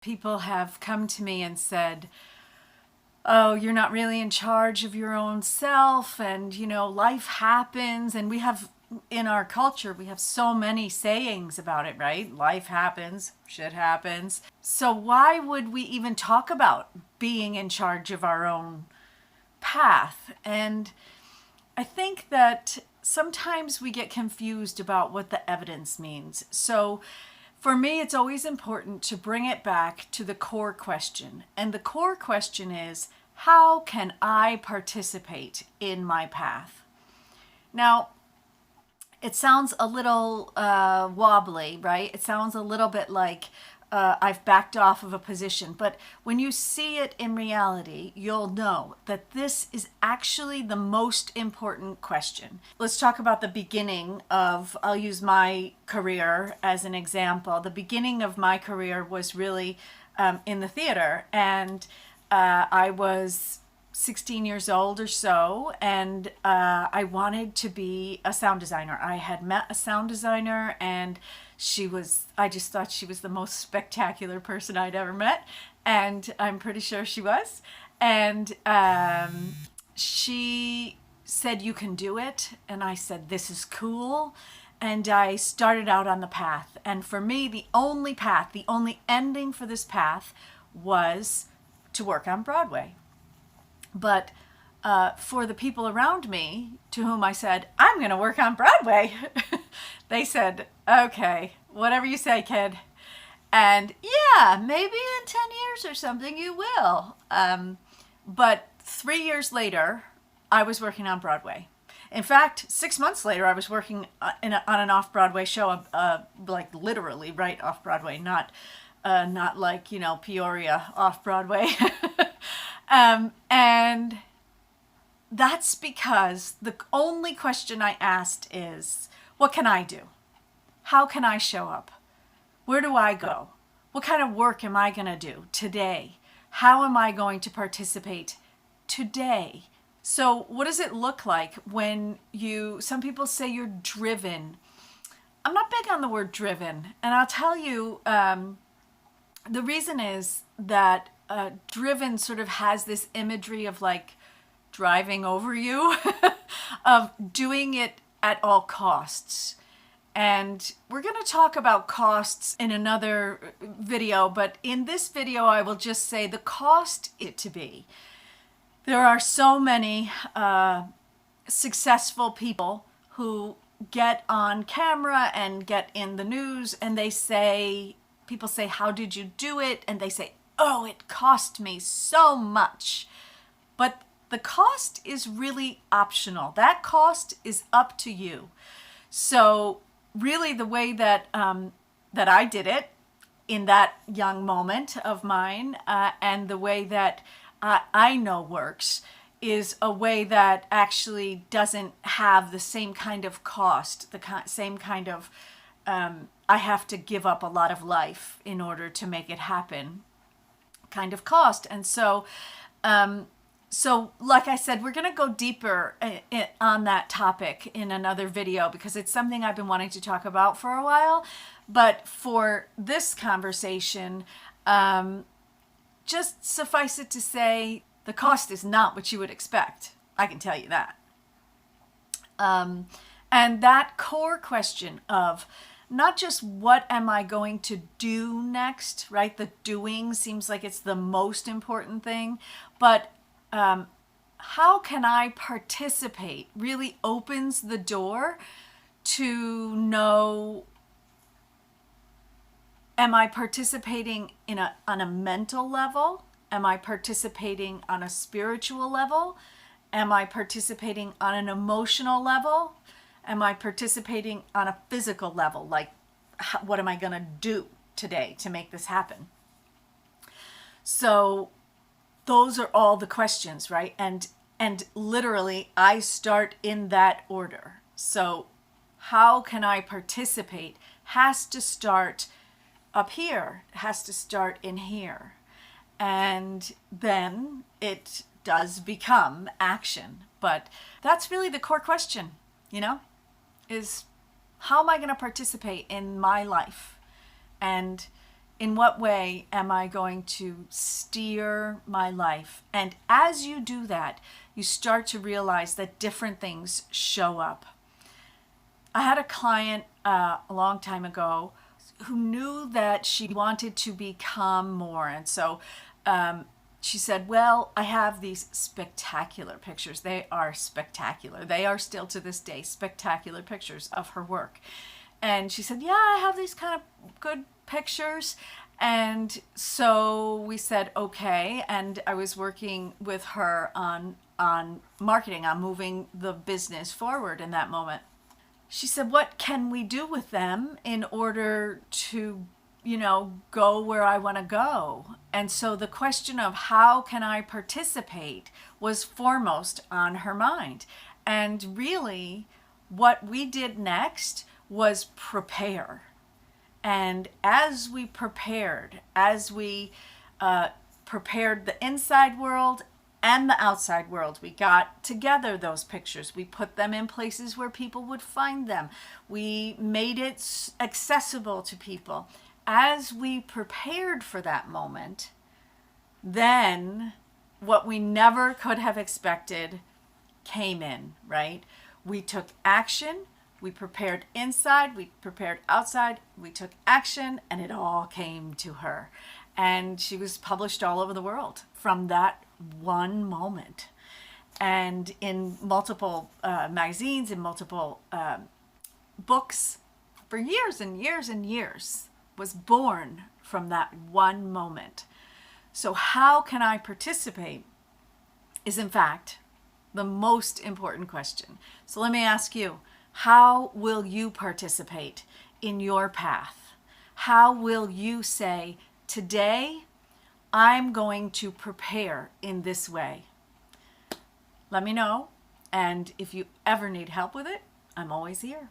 People have come to me and said, oh, you're not really in charge of your own self, and life happens. And we have, in our culture, we have so many sayings about it, right? Life happens, shit happens. So why would we even talk about being in charge of our own path? And I think that sometimes we get confused about what the evidence means. So for me, it's always important to bring it back to the core question. And the core question is, how can I participate in my path? Now, it sounds a little wobbly, right? It sounds a little bit like I've backed off of a position. But when you see it in reality, you'll know that this is actually the most important question. Let's talk about the beginning of, I'll use my career as an example. The beginning of my career was really in the theater. And I was 16 years old or so, and I wanted to be a sound designer. I had met a sound designer, and I just thought she was the most spectacular person I'd ever met, and I'm pretty sure she was. And she said, you can do it. And I said, this is cool. And I started out on the path. And for me, the only path, the only ending for this path was to work on Broadway. But for the people around me to whom I said, I'm going to work on Broadway, they said, okay, whatever you say, kid. And yeah, maybe in 10 years or something you will. But 3 years later, I was working on Broadway. In fact, 6 months later, I was working on an off-Broadway show, like literally right off-Broadway, not like, Peoria off-Broadway. And that's because the only question I asked is, what can I do? How can I show up? Where do I go? What kind of work am I going to do today? How am I going to participate today? So what does it look like when some people say you're driven? I'm not big on the word driven. And I'll tell you, the reason is that driven sort of has this imagery of like driving over you, of doing it at all costs. And we're going to talk about costs in another video, but in this video, I will just say the cost it to be. There are so many successful people who get on camera and get in the news, and people say, how did you do it? And they say, oh, it cost me so much. But the cost is really optional. That cost is up to you. So really the way that I did it in that young moment of mine, and the way that I know works, is a way that actually doesn't have the same kind of cost, same kind of, I have to give up a lot of life in order to make it happen kind of cost. And so like I said, we're going to go deeper on that topic in another video, because it's something I've been wanting to talk about for a while. But for this conversation, just suffice it to say, the cost is not what you would expect. I can tell you that. And that core question of not just what am I going to do next, right? The doing seems like it's the most important thing, but how can I participate really opens the door to know, am I participating on a mental level? Am I participating on a spiritual level? Am I participating on an emotional level? Am I participating on a physical level? Like, what am I going to do today to make this happen? So those are all the questions, right? And literally, I start in that order. So how can I participate has to start up here, has to start in here. And then it does become action. But that's really the core question, is how am I going to participate in my life? And In what way am I going to steer my life? And as you do that, you start to realize that different things show up. I had a client a long time ago who knew that she wanted to become more. And so she said, well, I have these spectacular pictures. They are spectacular. They are still to this day spectacular pictures of her work. And she said, yeah, I have these kind of good pictures. And so we said, okay. And I was working with her on marketing, on moving the business forward in that moment. She said, what can we do with them in order to, go where I want to go? And so the question of how can I participate was foremost on her mind. And really, what we did next was prepare. And as we prepared the inside world and the outside world, we got together those pictures. We put them in places where people would find them. We made it accessible to people. As we prepared for that moment, then what we never could have expected came in, right? We took action. We prepared inside, we prepared outside, we took action, and it all came to her. And she was published all over the world from that one moment. And in multiple magazines, in multiple books, for years and years and years, was born from that one moment. So how can I participate is, in fact, the most important question. So let me ask you, how will you participate in your path? How will you say, today, I'm going to prepare in this way? Let me know. And if you ever need help with it, I'm always here.